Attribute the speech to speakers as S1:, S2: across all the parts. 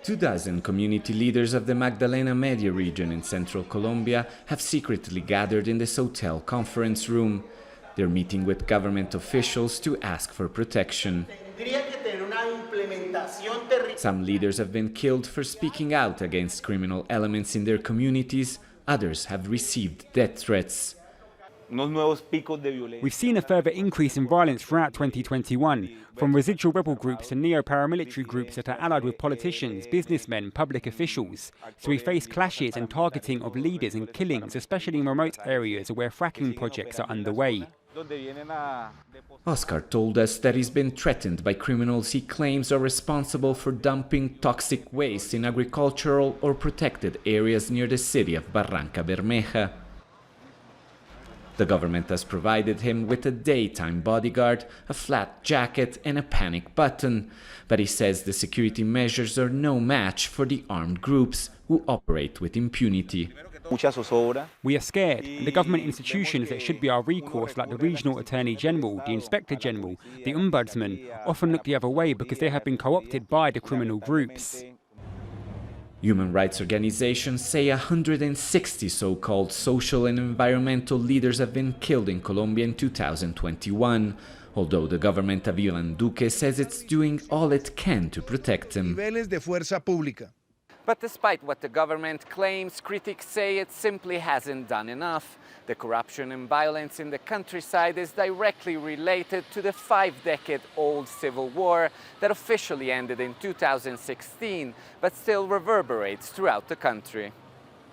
S1: 24 community leaders of the Magdalena Media region in central Colombia have secretly gathered in this hotel conference room. They're meeting with government officials to ask for protection. Some leaders have been killed for speaking out against criminal elements in their communities. Others have received death threats.
S2: We've seen a further increase in violence throughout 2021, from residual rebel groups to neo-paramilitary groups that are allied with politicians, businessmen, public officials. So we face clashes and targeting of leaders and killings, especially in remote areas where fracking projects are underway.
S1: Oscar told us that he's been threatened by criminals he claims are responsible for dumping toxic waste in agricultural or protected areas near the city of Barrancabermeja. The government has provided him with a daytime bodyguard, a flat jacket and a panic button, but he says the security measures are no match for the armed groups who operate with impunity.
S2: We are scared, and the government institutions that should be our recourse, like the Regional Attorney General, the Inspector General, the Ombudsman, often look the other way because they have been co-opted by the criminal groups.
S1: Human rights organizations say 160 so-called social and environmental leaders have been killed in Colombia in 2021, although the government of Ivan Duque says it's doing all it can to protect them. But despite what the government claims, critics say it simply hasn't done enough. The corruption and violence in the countryside is directly related to the 5-decade-old civil war that officially ended in 2016, but still reverberates throughout the country.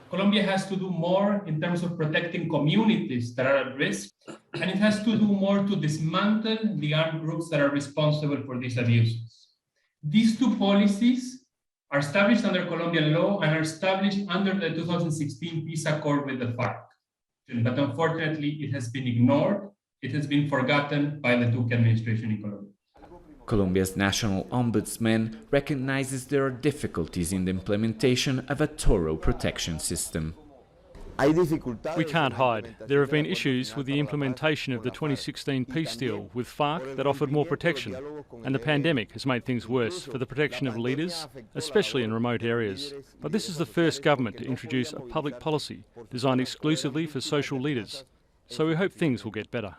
S3: Colombia has to do more in terms of protecting communities that are at risk, and it has to do more to dismantle the armed groups that are responsible for these abuses. These two policies are established under Colombian law and are established under the 2016 peace accord with the FARC. But unfortunately, it has been ignored. It has been forgotten by the Duque administration in Colombia.
S1: Colombia's national ombudsman recognizes there are difficulties in the implementation of a thorough protection system.
S4: We can't hide. There have been issues with the implementation of the 2016 peace deal with FARC that offered more protection, and the pandemic has made things worse for the protection of leaders, especially in remote areas. But this is the first government to introduce a public policy designed exclusively for social leaders, so we hope things will get better.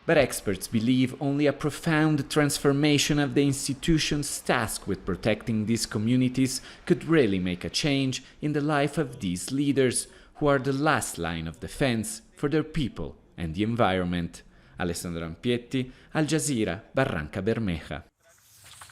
S1: But experts believe only a profound transformation of the institutions tasked with protecting these communities could really make a change in the life of these leaders, who are the last line of defense for their people and the environment. Alessandro Rampietti, Jazeera, Barrancabermeja.